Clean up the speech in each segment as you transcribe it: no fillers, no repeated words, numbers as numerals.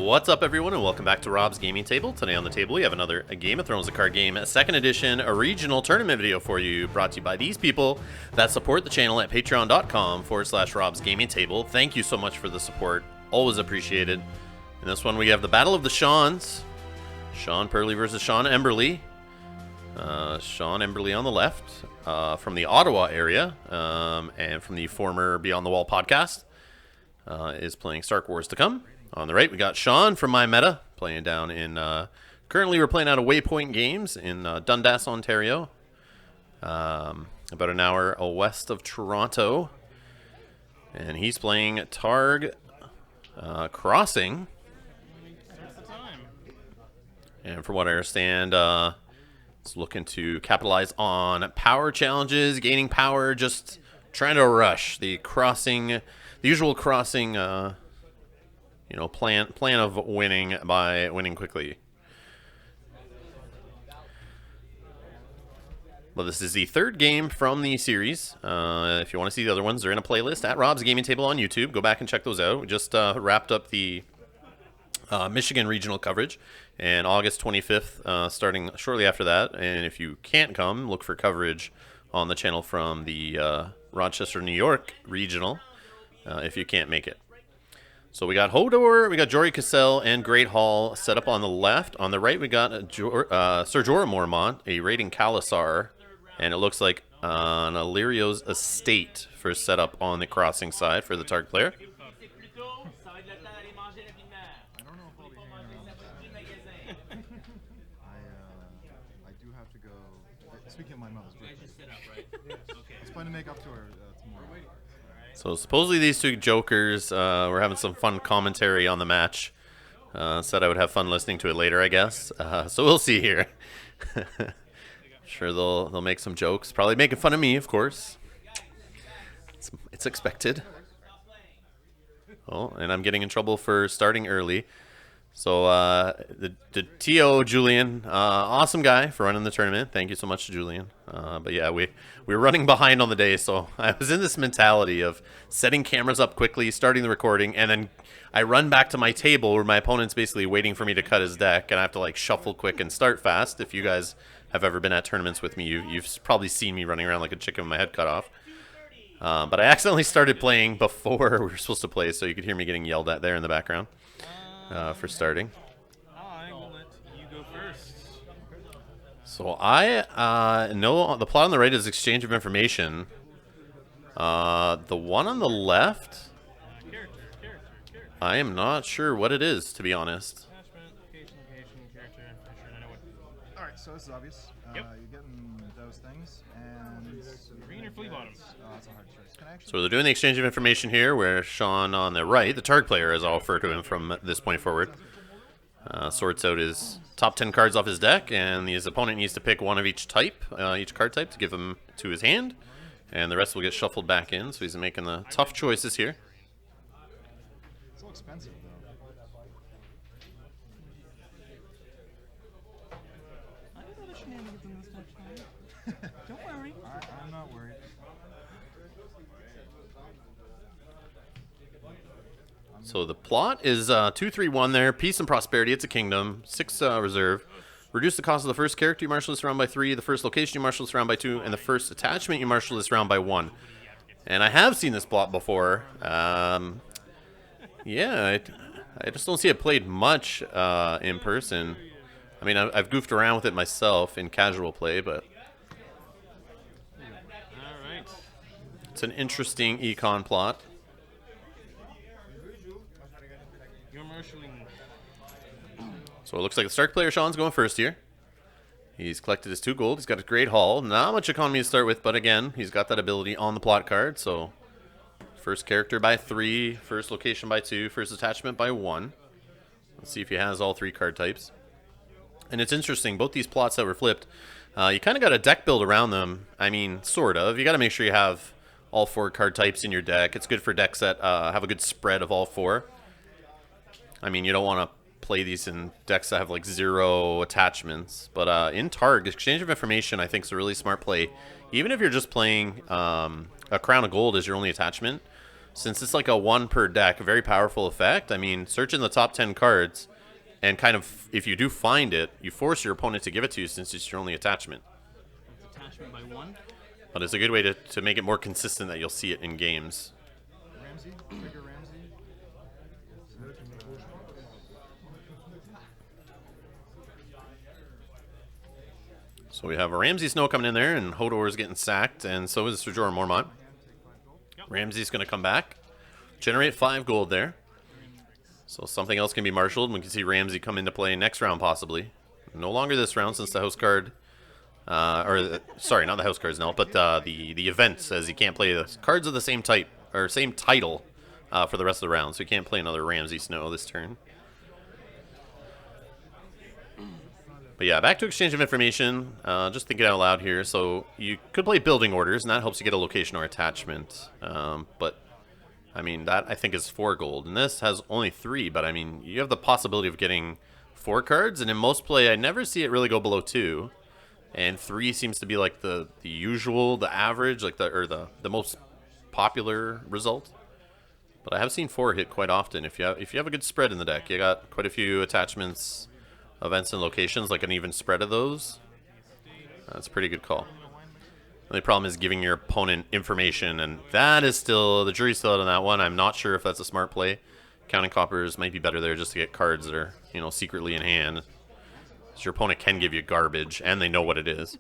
What's up, everyone, and welcome back to Rob's Gaming Table. Today on the table we have another Game of Thrones, a card game, a second edition, a regional tournament video for you, brought to you by these people that support the channel at patreon.com/Rob's Gaming Table. Thank you so much for the support, always appreciated. In this one we have the Battle of the Shawns, Sean Purley versus Sean Emberley. Sean Emberley on the left, from the Ottawa area, and from the former Beyond the Wall podcast, is playing Stark Wars to Come. On the right, we got Sean from My Meta, playing down in, currently we're playing out of Waypoint Games in Dundas, Ontario, about an hour west of Toronto. And he's playing Targ Crossing. And from what I understand, it's looking to capitalize on power challenges, gaining power, just trying to rush the crossing, the usual crossing, plan of winning by winning quickly. Well, this is the third game from the series. If you want to see the other ones, they're in a playlist at Rob's Gaming Table on YouTube. Go back and check those out. We just wrapped up the Michigan regional coverage, and August 25th, starting shortly after that. And if you can't come, look for coverage on the channel from the Rochester, New York regional, if you can't make it. So we got Hodor, we got Jory Cassell, and Great Hall set up on the left. On the right, we got Ser Jorah Mormont, a raiding Khalasar, and it looks like an Illyrio's estate for setup on the crossing side for the Targ player. I do have to go. Speaking of my mother's birthday, I was planning to make up to her tomorrow. So supposedly these two jokers were having some fun commentary on the match. Said I would have fun listening to it later, I guess. So we'll see here. Sure, they'll make some jokes. Probably making fun of me, of course. It's expected. Oh, and I'm getting in trouble for starting early. So the TO Julian, awesome guy for running the tournament. Thank you so much to Julian. But yeah, we were running behind on the day, so I was in this mentality of setting cameras up quickly, starting the recording, and then I run back to my table where my opponent's basically waiting for me to cut his deck, and I have to like shuffle quick and start fast. If you guys have ever been at tournaments with me, you've probably seen me running around like a chicken with my head cut off. But I accidentally started playing before we were supposed to play, so you could hear me getting yelled at there in the background. For starting. I will let you go first. So I know the plot on the right is exchange of information. The one on the left, Character. I am not sure what it is, to be honest. Attachment, location, character, information. I know what. All right, so this is obvious. Yep. You're getting those things, and Green or flea bottom? That's a hard choice. Can I actually? So they're doing the exchange of information here, where Sean on the right, the Targ player, as I'll refer to him from this point forward, sorts out his top 10 cards off his deck, and his opponent needs to pick one of each type, each card type, to give him to his hand, and the rest will get shuffled back in. So he's making the tough choices here. It's so expensive, though. I got other shenanigans in this next time. Don't worry. I'm not worried. So the plot is 2-3-1 there. Peace and prosperity. It's a kingdom. 6 reserve. Reduce the cost of the first character you marshal this round by 3, the first location you marshal this round by 2, and the first attachment you marshal this round by 1. And I have seen this plot before. Yeah, I just don't see it played much in person. I mean, I've goofed around with it myself in casual play, but All right. it's an interesting econ plot. You're marshalling. So it looks like the Stark player Sean's going first here. He's collected his 2 gold. He's got a great haul. Not much economy to start with, but again, he's got that ability on the plot card. So first character by 3, first location by 2, first attachment by 1. Let's see if he has all 3 card types. And it's interesting, both these plots that were flipped, you kind of got a deck build around them. I mean, sort of. You got to make sure you have all 4 card types in your deck. It's good for decks that have a good spread of all 4. I mean, you don't want to play these in decks that have like 0 attachments. But in Targ, exchange of information I think is a really smart play. Even if you're just playing a Crown of Gold as your only attachment, since it's like a 1 per deck, a very powerful effect. I mean, search in the top 10 cards, and kind of, if you do find it, you force your opponent to give it to you since it's your only attachment. It's attachment by 1. But it's a good way to make it more consistent that you'll see it in games. Ramsey? Trigger Ramsey? So we have a Ramsey Snow coming in there, and Hodor is getting sacked, and so is Sir Jorah Mormont. Ramsey's going to come back, generate 5 gold there. So something else can be marshaled. We can see Ramsey come into play next round, possibly. No longer this round, since the house card, sorry, not the house cards now, but the event says he can't play the cards of the same type or same title for the rest of the round, so he can't play another Ramsey Snow this turn. But yeah, back to exchange of information. Just thinking out loud here. So you could play building orders, and that helps you get a location or attachment. But I mean, that I think is 4 gold, and this has only 3. But I mean, you have the possibility of getting 4 cards, and in most play, I never see it really go below 2. And 3 seems to be like the usual, the average, like the most popular result. But I have seen 4 hit quite often. If you have a good spread in the deck, you got quite a few attachments, events, and locations, like an even spread of those. That's a pretty good call. The only problem is giving your opponent information, and that is still, the jury's still out on that one. I'm not sure if that's a smart play. Counting coppers might be better there just to get cards that are, you know, secretly in hand. So your opponent can give you garbage, and they know what it is.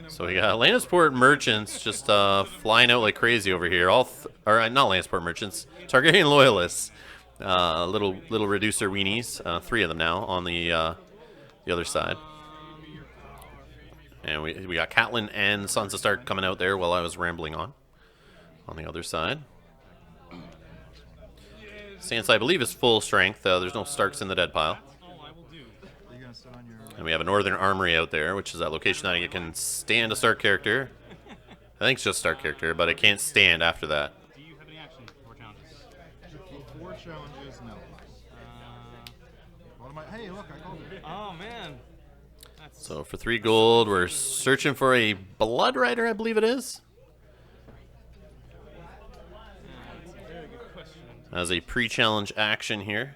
So we got Lannisport merchants just flying out like crazy over here. Not Lannisport merchants, Targaryen loyalists. Little reducer weenies, 3 of them now on the other side. And we got Catelyn and Sansa Stark coming out there while I was rambling on the other side. Sansa, I believe, is full strength. There's no Starks in the dead pile. And we have a Northern Armory out there, which is that location that you can stand a Stark character. I think it's just Stark character, but it can't stand after that. Do you have any action for challenges? 4 challenges, no. What am I? Hey, look, I called it. Oh, man. So for 3 gold, we're searching for a Blood Rider, I believe it is. That's a very good question. As a pre-challenge action here.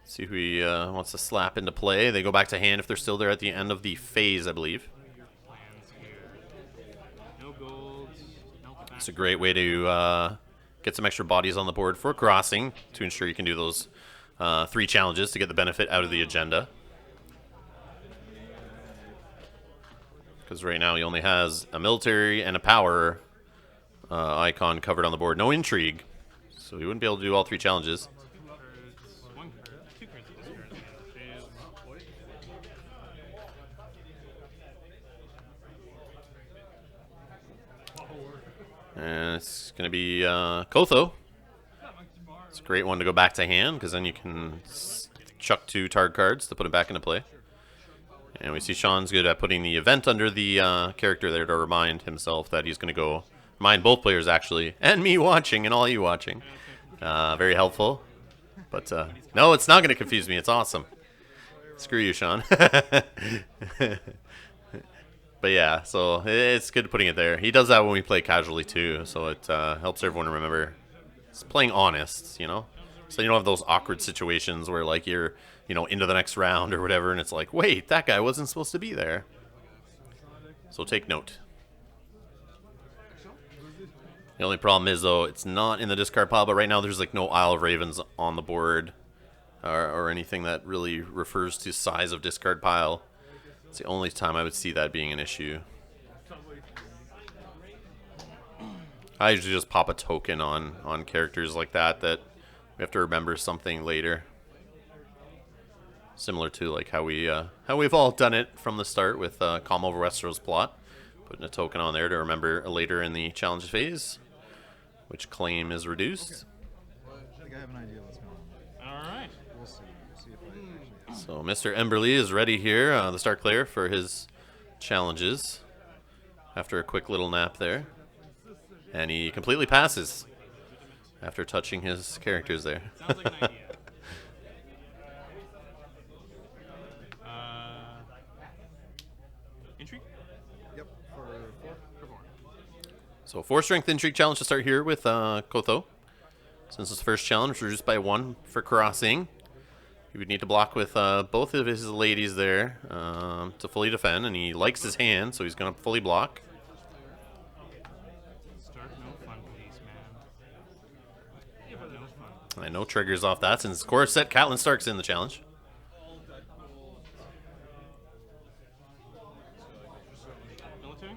See who he wants to slap into play. They go back to hand if they're still there at the end of the phase, I believe. No gold. It's a great way to get some extra bodies on the board for crossing to ensure you can do those 3 challenges to get the benefit out of the agenda. Because right now he only has a military and a power icon covered on the board. No intrigue. So he wouldn't be able to do all 3 challenges. And it's going to be Kotho. It's a great one to go back to hand, because then you can chuck 2 Targ cards to put it back into play. And we see Sean's good at putting the event under the character there to remind himself that he's going to go. Remind both players, actually, and me watching, and all you watching. Very helpful. But no, it's not going to confuse me. It's awesome. Screw you, Sean. But yeah, so it's good putting it there. He does that when we play casually too, so it helps everyone remember. It's playing honest, you know? So you don't have those awkward situations where like you're, you know, into the next round or whatever, and it's like, wait, that guy wasn't supposed to be there. So take note. The only problem is, though, it's not in the discard pile, but right now there's like no Isle of Ravens on the board or anything that really refers to size of discard pile. It's the only time I would see that being an issue. I usually just pop a token on characters like that we have to remember something later. Similar to like how we've all done it from the start with Calm Over Westeros plot. Putting a token on there to remember later in the challenge phase which claim is reduced. I think I have an idea what's going on. All right. We'll see. We'll see if I actually... So Mr. Emberly is ready here, the Stark player, for his challenges after a quick little nap there. And he completely passes after touching his characters there. Sounds like an idea. Intrigue? Yep, for 4. So 4 strength intrigue challenge to start here with Kotho. Since his first challenge, reduced by 1 for crossing. He would need to block with both of his ladies there to fully defend, and he likes his hand, so he's going to fully block. Start no fun, please, man. No fun. And no triggers off that since core set Catelyn Stark's in the challenge. Military?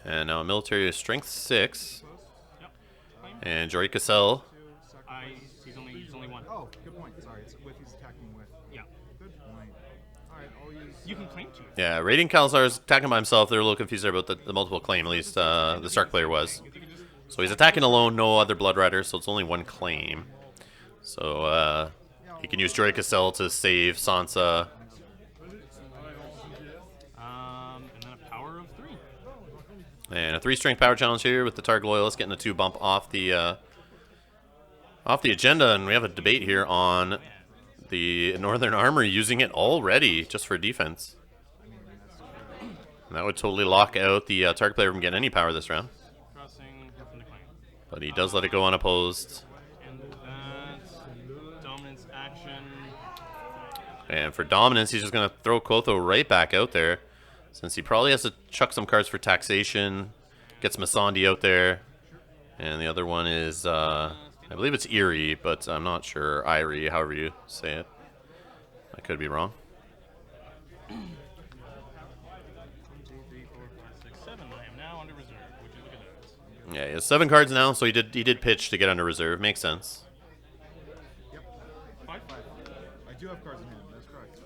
And now military is strength 6. Yep. Claim. And Jory Cassell. He's only 1. Oh, good point. Sorry, it's with he's attacking with. Yeah. Good point. All right, I'll use. You can claim 2. Yeah, Raiding Khalzar is attacking by himself. They're a little confused there about the multiple claim, at least the Stark player was. So he's attacking alone, no other Blood Rider, so it's only 1 claim. So he can use Jory Cassell to save Sansa. And then a power of 3. And a 3 strength power challenge here with the Targ Loyalist getting a 2 bump off the agenda, and we have a debate here on the Northern Armor using it already just for defense. And that would totally lock out the Targ player from getting any power this round. Crossing from the claim. But he does let it go unopposed. And that dominance action. And for dominance, he's just going to throw Kotho right back out there, since he probably has to chuck some cards for taxation. Gets Missandei out there. And the other one is, I believe it's Erie, but I'm not sure. Irie, however you say it. I could be wrong. 1, 2, 3, 4, 5, 6, 7. I am now under reserve. Would you look at that? Yeah, he has 7 cards now, so he did pitch to get under reserve. Makes sense. Yep. 5. I do have cards in hand. That's correct.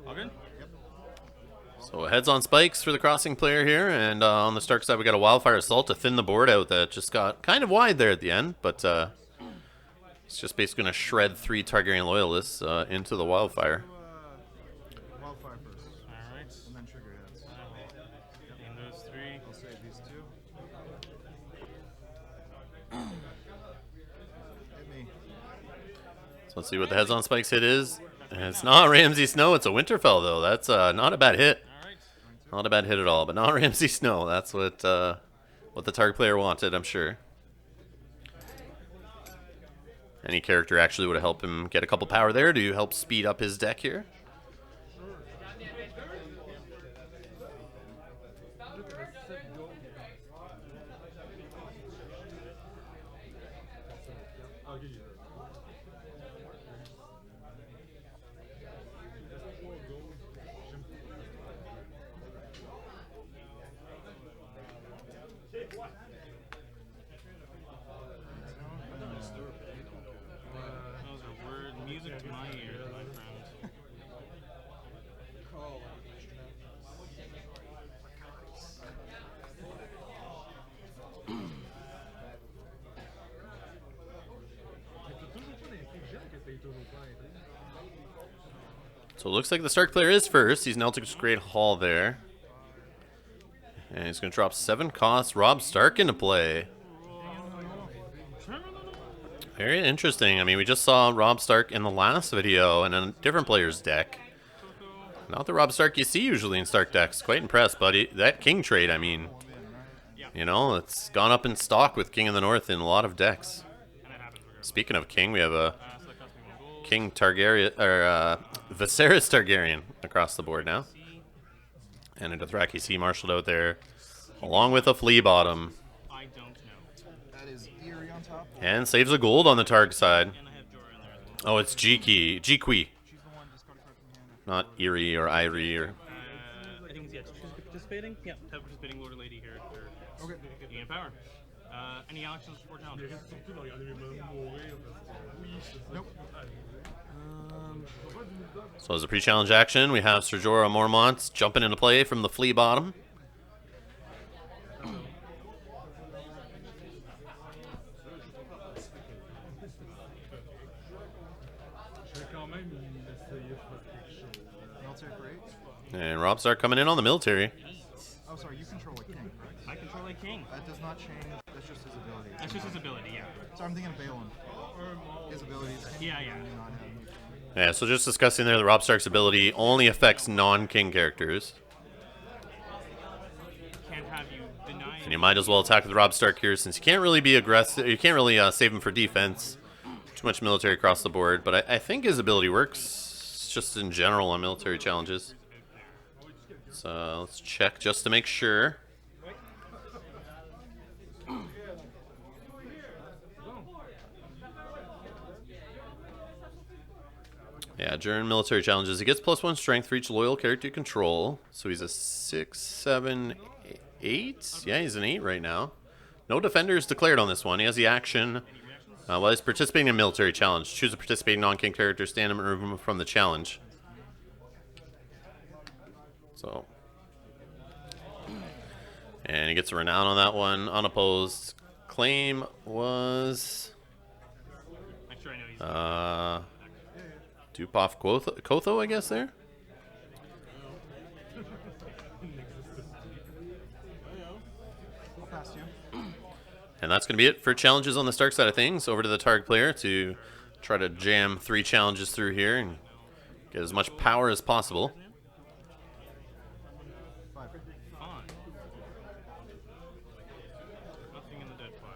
All good? So heads on spikes for the crossing player here, and on the Stark side we got a Wildfire Assault to thin the board out that just got kind of wide there at the end, but it's just basically going to shred 3 Targaryen Loyalists into the Wildfire. Wildfire first, All right. and then trigger heads. And those 3. I'll save these 2. Hit me. So let's see what the heads on spikes hit is. And it's not Ramsay Snow, it's a Winterfell though. That's not a bad hit. All right. Not a bad hit at all, but not Ramsay Snow. That's what the Targ player wanted, I'm sure. Any character actually would have helped him get a couple power there to help speed up his deck here. Those are word music to my ears, my friend. So it looks like the Stark player is first. He's Neltic's Great Hall there. And he's going to drop 7 costs. Robb Stark into play. Very interesting. I mean, we just saw Robb Stark in the last video in a different player's deck. Not the Robb Stark you see usually in Stark decks. Quite impressed, buddy. That King trade, I mean, you know, it's gone up in stock with King of the North in a lot of decks. Speaking of King, we have a King Targaryen, or Viserys Targaryen across the board now. And a Dothraki Sea marshaled out there, along with a Flea Bottom. I don't know. That is Erie on top. And saves a gold on the Targ side. And I have Jorah in there as well. Oh, it's G-Key. G-Qui. She's the one discard a card from hand. Not Erie or Irie or... I think it's, yeah, choose participating? Yeah, have participating Lord or Lady here. Okay. You gain power. Any actions or challenges? Nope. So as a pre-challenge action, we have Ser Jorah Mormont jumping into play from the Flea Bottom. Military for 8. And Rob Stark coming in on the military. Oh, sorry, you control a king, correct? I control a king. That does not change. That's just his ability. That's just his ability, yeah. So I'm thinking of Balin. His abilities. Yeah. Not him. Yeah, so just discussing there, the Rob Stark's ability only affects non-king characters. Can't have you deny. And you might as well attack with Rob Stark here, since you can't really be aggressive. You can't really save him for defense. Too much military across the board, but I think his ability works just in general on military challenges. So let's check just to make sure. Yeah, during military challenges, he gets +1 strength for each loyal character you control. So he's a 6, 7, 8. Yeah, he's an 8 right now. No defenders declared on this one. He has the action while he's participating in a military challenge. Choose a participating non-king character, stand him and remove him from the challenge. So, and he gets a renown on that one, unopposed. Claim was I'm sure I know he's Dupoff Kotho, I guess there. I'll pass you. And that's going to be it for challenges on the Stark side of things. Over to the Targ player to try to jam 3 challenges through here and get as much power as possible. 5. fine. Nothing in the dead pile.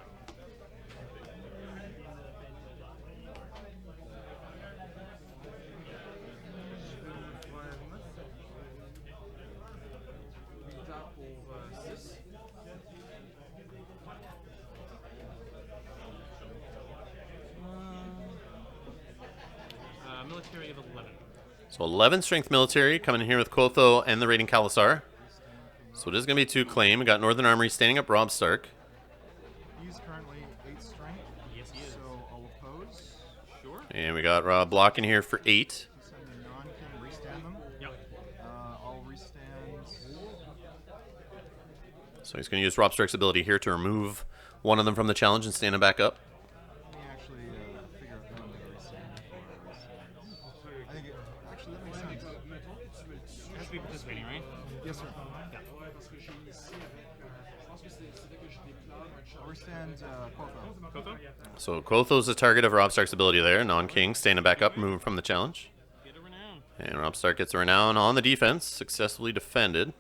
Military of 11. So 11 strength military coming in here with Quotho and the raiding Khalasar. So it is going to be 2 claim. We got Northern Armory standing up Rob Stark. He's currently 8 strength. Yes, he is. So I'll oppose. Sure. And we got Rob blocking here for 8. Send the non-king, restand them. Yep. I'll restand. So he's going to use Rob Stark's ability here to remove one of them from the challenge and stand him back up. Let me actually figure out when I'm going to restand before I restand. I think it, actually that makes sense. Has to be participating, right? Yes, sir. I'll restand Quotho. Kotho? So Quotho's the target of Rob Stark's ability there. Non-king, standing back up, moving from the challenge. Get a renown. And Rob Stark gets a renown on the defense, successfully defended.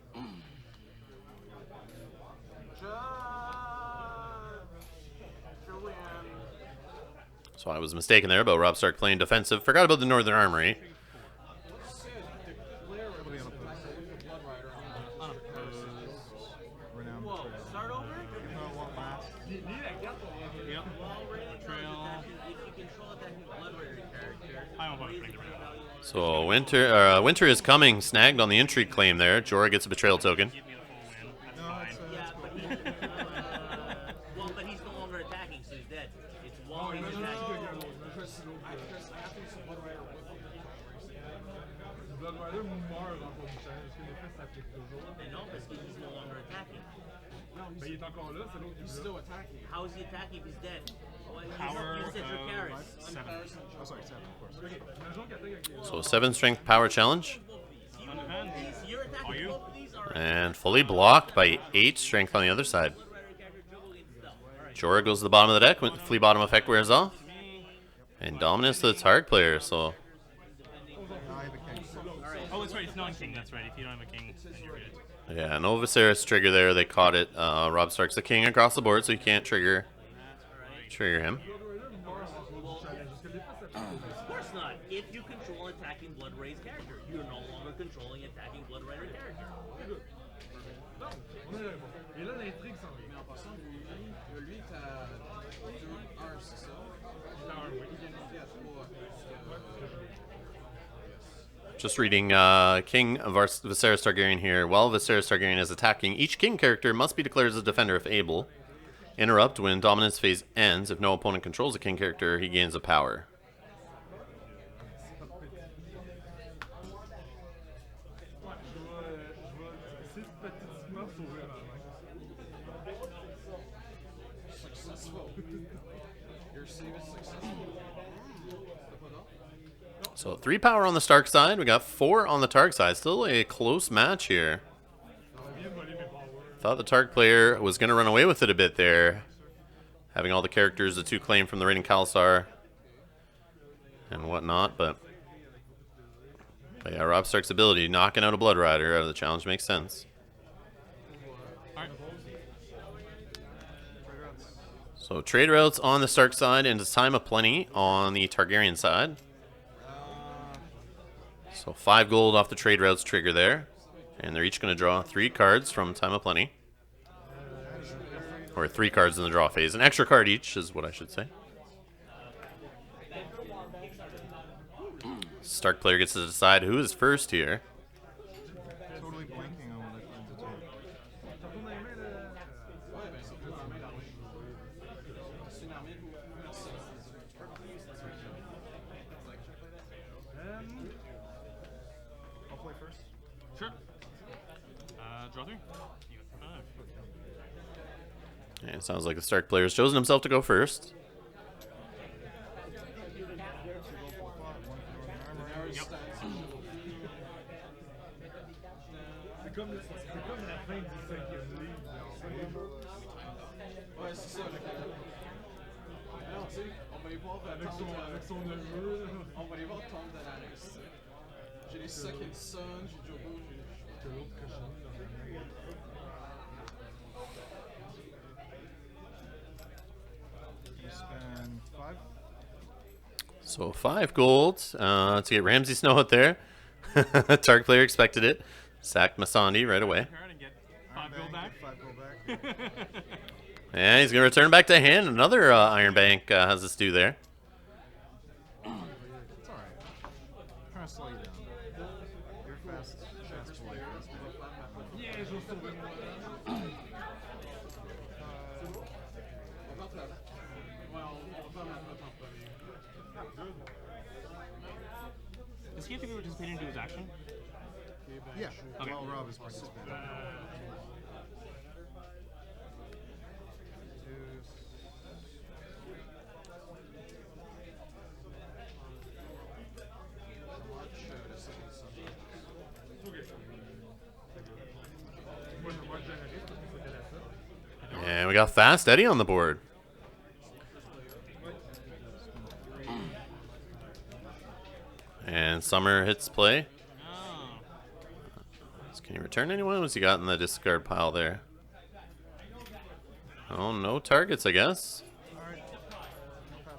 So I was mistaken there about Rob Stark playing defensive. Forgot about the Northern Armory. It'll be unopposed. Renown betrayal. Even though it won't last. Yep. Betrayal. I won't bother putting the renown. So Winter is coming, snagged on the intrigue claim there. Jorah gets a betrayal token. Give me the full win. That's No, fine. it's Well, but he's no longer attacking, so he's dead. It's while he's attacking. Mais non, parce qu'il he's no longer attacking. Mais il est encore là, c'est l'autre qui est là. How is he attacking if he's dead? Well, Power you said your of Karis. 7. Oh, sorry, 7, of course. So 7 strength power challenge. Undefend. You're attacking Are you? both of these, or And fully blocked by 8 strength on the other side. Jorah goes to the bottom of the deck when flea bottom effect wears off. And dominance to the Targ player, so Now I have a king. Oh, that's right. It's non-king. That's right. If you don't have a king, then you're good. yeah, no Viserys trigger there. They caught it. Rob Stark's the king across the board, so you can't trigger him. of course not. If you control attacking Blood Ray's character, you're no longer controlling attacking Blood Raider character. Et là, l'intrigue s'en vient. En passant, lui, t'as 2-1, c'est ça? Just reading King Viserys Targaryen here. While Viserys Targaryen is attacking, each king character must be declared as a defender if able. Interrupt when dominance phase ends. If no opponent controls a king character, he gains a power. Systématiquement sauver la main. Successful. Your save is successful. So 3 power on the Stark side. We got 4 on the Targ side. Still a close match here. Thought the Targ player was going to run away with it a bit there. Having all the characters, the 2 claim from the Raiden Khalasar and whatnot, but yeah, Rob Stark's ability, knocking out a Blood Rider out of the challenge makes sense. So trade routes on the Stark side and Time of Plenty on the Targaryen side. So 5 gold off the trade routes trigger there. And they're each going to draw 3 cards from Time of Plenty. Or 3 cards in the draw phase. An extra card each is what I should say. Stark player gets to decide who is first here. Totally blanking on what I plan to do. I'll play first. Sure. Draw 3. And it sounds like the Stark player has chosen himself to go first. C'est comme la fin du 5e livre. Ouais, c'est ça. Non, tu sais, on va aller voir Avec son neveu. On va aller voir Tom de l'année. J'ai les Second Son, j'ai Jogo, j'ai... Que l'autre cochonnerie dans la main. You spend 5. So 5 gold to get Ramsey Snow out there. Targ player expected it. Sacked Masandi right away. Card and get Iron 5 gold back. 5 gold back. And he's going to return back to hand. Another Iron Bank has us do there. It's alright. I'm trying to slow you down. You're fast boy. Yeah, je vais sauver moi. Does he have to be participating to do his action? Yeah. Okay. Well, Rob is participating. Moi, je vois le généraliste parce que c'était la seule. And we got Fast Eddie on the board. And Summer hits play. Oh. Can you return anyone? What's he got in the discard pile there? Oh, no targets, I guess.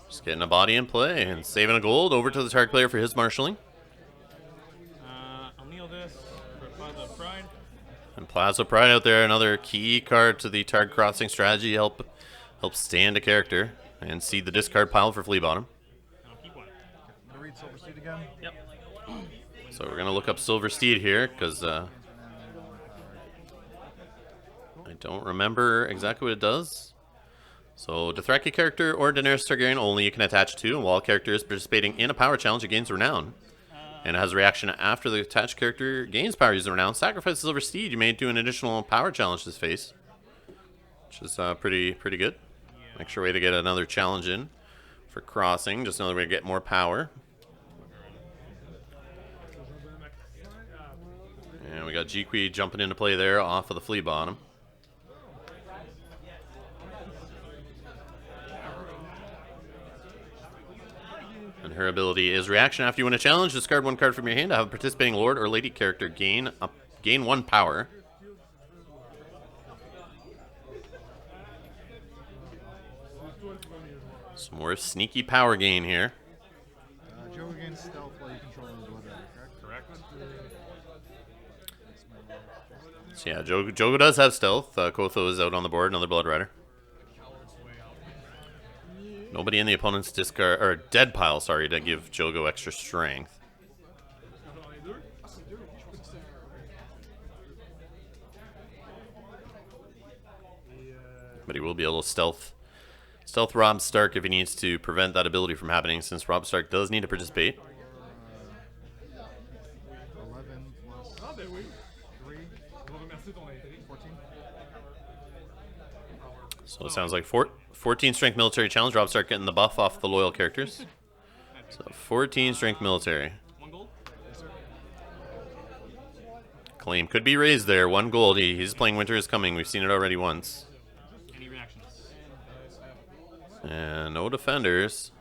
Just getting a body in play and saving a gold over to the Targ player for his marshalling. I'll kneel this for Plaza of Pride. And Plaza Pride out there, another key card to the Targ crossing strategy. Help stand a character and seed the discard pile for Flea Bottom. I'll keep one. I'm gonna read Silver Steed again. Yep. So we're gonna look up Silver Steed here because I don't remember exactly what it does. So Dothraki character or Daenerys Targaryen only you can attach to, and while a character is participating in a power challenge, it gains renown. And it has a reaction after the attached character gains power using renown. Sacrifice Silver Steed, you may do an additional power challenge this phase, which is pretty good. Extra way to get another challenge in for crossing, just another way to get more power. And we got Jeequee jumping into play there off of the Flea Bottom. And her ability is reaction after you win a challenge. Discard 1 card from your hand to have a participating Lord or Lady character gain 1 power. Some more sneaky power gain here. Joe against stealth while you control the Blood Rider, correct? Correct. So yeah, Jogo does have stealth. Kotho is out on the board, another Blood Rider. Nobody in the opponent's discard or dead pile, sorry, to give Jogo extra strength. But he will be able to stealth Rob Stark if he needs to prevent that ability from happening, since Rob Stark does need to participate. 11 plus Ah, ben oui. 3, Je vais remercier ton intrigue. 14. So it sounds like 14 strength military challenge. Rob Stark getting the buff off the loyal characters. So 14 strength military. 1 gold. Claim could be raised there. 1 gold. He's playing Winter is Coming. We've seen it already once. Any reactions? And no defenders.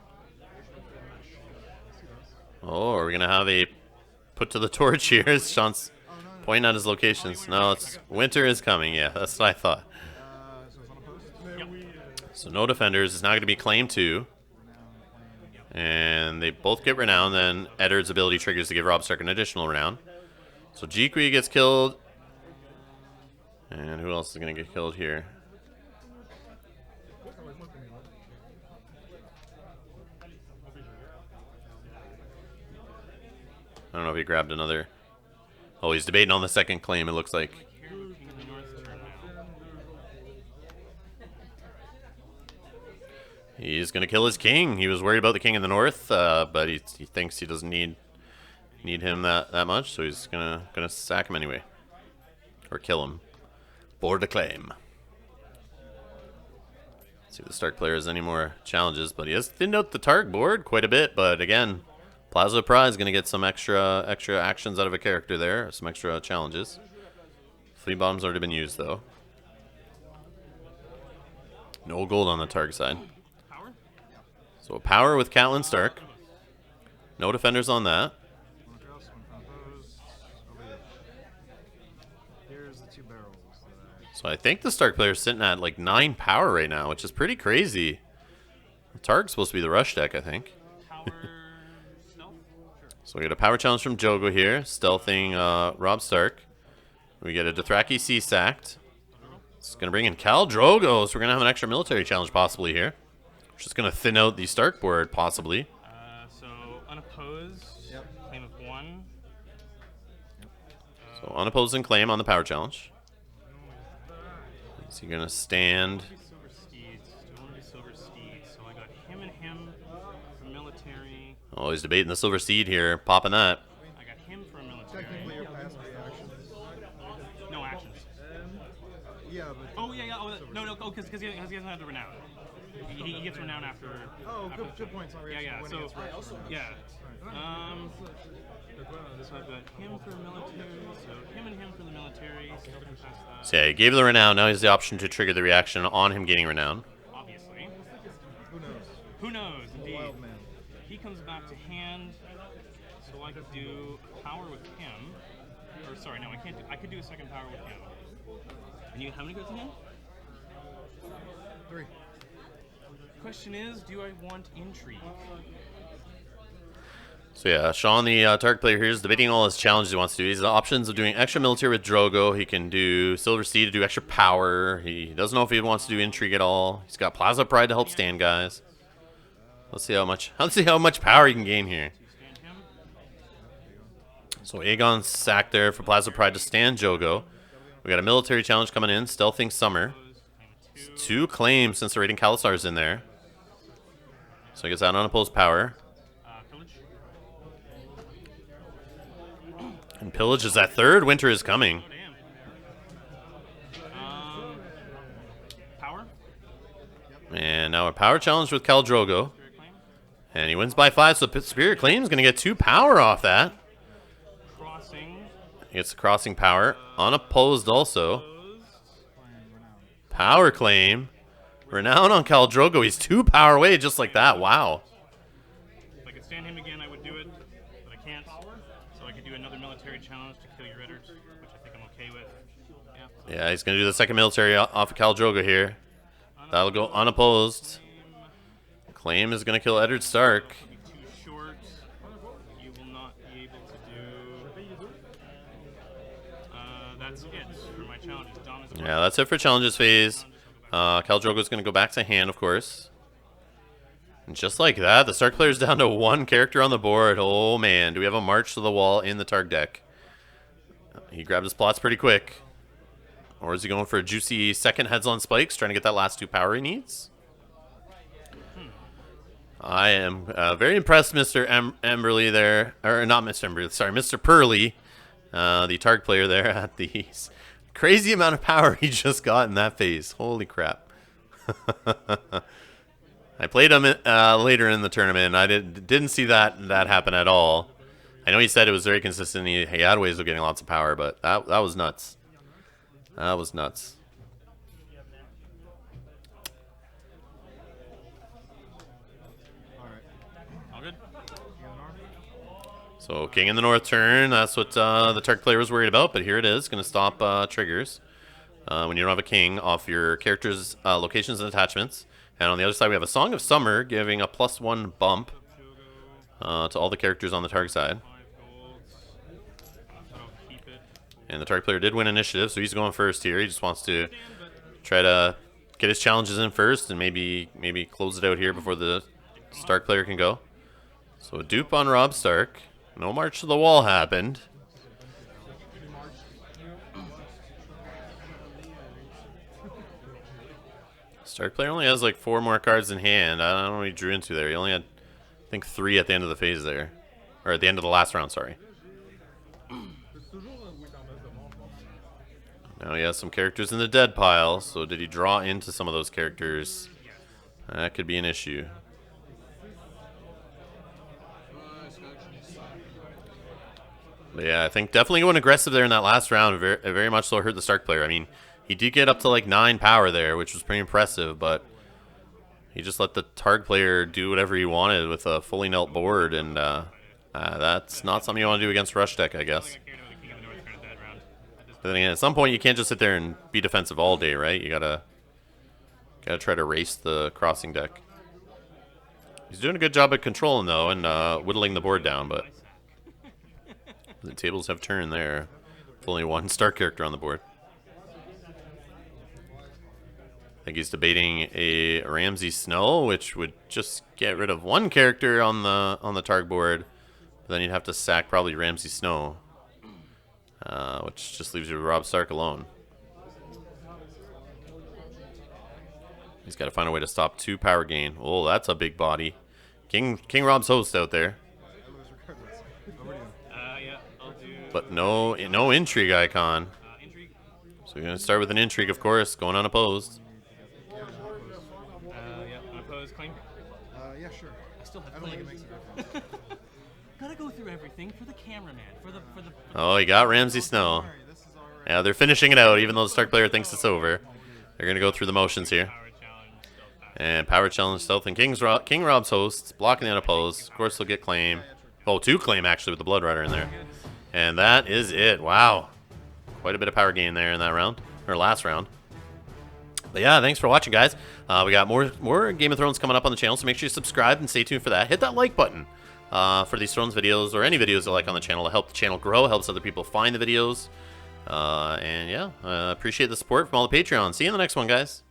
Oh, are we going to have a put to the torch here? Sean's pointing out his locations. No, it's Winter is Coming. Yeah, that's what I thought. So it's unopposed? So no defenders. It's now going to be Claim 2. And they both get Renown. Then Eddard's ability triggers to give Rob Stark an additional Renown. So Jikri gets killed. And who else is going to get killed here? I don't know if he grabbed another. Oh, he's debating on the second claim, it looks like. He's going to kill his king. He was worried about the king in the north, but he thinks he doesn't need him that much, so he's gonna sack him anyway. Or kill him. Board a claim. See if the Stark player has any more challenges, but he has thinned out the Targ board quite a bit, but again, Plaza Prize going to get some extra actions out of a character there, some extra challenges. Fleet bomb's already been used though. No gold on the Targ side. Power? So a power with Catelyn Stark. No defenders on that. Here's the 2 barrels that I... So I think the Stark player's sitting at like 9 power right now, which is pretty crazy. The Targ's supposed to be the rush deck, I think. Power. Stealth? Sure. So we get a power challenge from Jogo here, stealthing Rob Stark. We get a Dothraki Sea sacked. It's going to bring in Khal Drogo, so we're going to have an extra military challenge possibly here. Just going to thin out the Stark board, possibly. So unopposed. Yep. Claim of 1. So unopposed and claim on the power challenge. Is he going to stand? Silver Steeds. Do I want to do Silver Steeds? So I got him and him for military. Oh, he's debating the Silver Seed here, popping that. I got him for a military. Technically, your past reactions. No actions. Yeah, but... Oh yeah. Oh no. Oh, because he doesn't have the renown. He gets renown after. Oh, after good point. Sorry. Yeah. When So he gets reactions. yeah. So I've got him for military. So him and him for the military. So nothing past that. So yeah, he gave the renown. Now he has the option to trigger the reaction on him getting renown. Obviously. Who knows? Who knows? Indeed. Wild man. He comes back to hand, so I could do a power with him. Or sorry, no, I can't. I could do a second power with him. And you, how many cards in hand? 3. Question is, do I want intrigue? So yeah, Sean, the Targ player here, is debating all his challenges he wants to do. He has the options of doing extra military with Drogo. He can do Silver Sea to do extra power. He doesn't know if he wants to do intrigue at all. He's got Plaza Pride to help stand guys. Let's see how much power he can gain here. Stand him. So Aegon's sacked there for Plaza Pride to stand Jogo. We got a military challenge coming in, stealthing Summer. Claim 2 claims since the raiding Khalasar's in there. So he gets that unopposed power. Pillage. And Pillage is that 3rd. Winter is Coming. Oh damn. Power. And now a power challenge with Khal Drogo. Spirit claim. And he wins by 5, so Spirit Claim is going to get 2 power off that. Crossing. He gets the crossing power. Unopposed also. Opposed. Power claim. Renown on Khal Drogo. He's 2 power away just like that. Wow. If I could stand him again, I would do it, but I can't. So I could do another military challenge to kill your Eddard, which I think I'm okay with. Yeah. Yeah, he's going to do the second military off of Khal Drogo here. That'll go unopposed. Claim is going to kill Eddard Stark. Be too short. You will not be able to do. That's it for my challenges. Dom is Yeah, that's it for challenges phase. Khal Drogo is going to go back to hand, of course. And just like that, the Stark player's down to 1 character on the board. Oh, man. Do we have a march to the wall in the Targ deck? He grabbed his plots pretty quick. Or is he going for a juicy second heads on spikes, trying to get that last 2 power he needs? I am very impressed, Mr. Emberly there. Or not Mr. Emberly, sorry, Mr. Purley, the Targ player there at the crazy amount of power he just got in that phase. Holy crap. I played him later in the tournament. I didn't see that happen at all. I know he said it was very consistent. He had ways of getting lots of power, but that was nuts. That was nuts. All good. So King in the North turn. That's what the Targ player was worried about, but here it is. Going to stop triggers when you don't have a king off your character's locations and attachments. And on the other side, we have a Song of Summer, giving a +1 bump to all the characters on the Targ side. And the Targ player did win initiative, so he's going first here. He just wants to try to get his challenges in first and maybe close it out here before the Stark player can go. So a dupe on Rob Stark. No March to the Wall happened. Stark player only has like 4 more cards in hand. I don't know what he drew into there. He only had, I think, 3 at the end of the phase there. Or at the end of the last round, sorry. Now he has some characters in the dead pile, so did he draw into some of those characters? That could be an issue. But yeah, I think definitely going aggressive there in that last round very much so hurt the Stark player. I mean, he did get up to like 9 power there, which was pretty impressive, but he just let the Targ player do whatever he wanted with a fully knelt board, and that's not something you want to do against Rush deck, I guess. But then again, at some point you can't just sit there and be defensive all day, right? You gotta try to race the crossing deck. He's doing a good job at controlling though, and whittling the board down, but the tables have turned there. With only 1 Stark character on the board. I think he's debating a Ramsay Snow, which would just get rid of 1 character on the Targ board. But then you'd have to sack probably Ramsay Snow, which just leaves you with Rob Stark alone. He's got to find a way to stop 2 power gain. Oh, that's a big body. King Rob's host out there. Yeah, I'll do. But no intrigue icon. Intrigue. So you're gonna start with an intrigue, of course, going unopposed. Yeah, unopposed claim. Yeah, sure. I still have I don't think it claims. makes a difference. Gotta go through everything for the cameraman, for the. Oh, he got Ramsay Snow. This is all right. Yeah, they're finishing it out, even though the Stark player thinks it's over. They're gonna go through the motions here. Power challenge, stealth pass. And power challenge stealth, and King Rob's host blocking the unopposed. Of course, they'll get claim. Oh, 2 claim actually with the Blood Rider in there. And that is it. Wow, quite a bit of power gain there in that round, or last round. But yeah, thanks for watching, guys. We got more Game of Thrones coming up on the channel, so make sure you subscribe and stay tuned for that. Hit that like button for these Thrones videos or any videos you like on the channel to help the channel grow, helps other people find the videos. And yeah, appreciate the support from all the Patreons. See you in the next one, guys.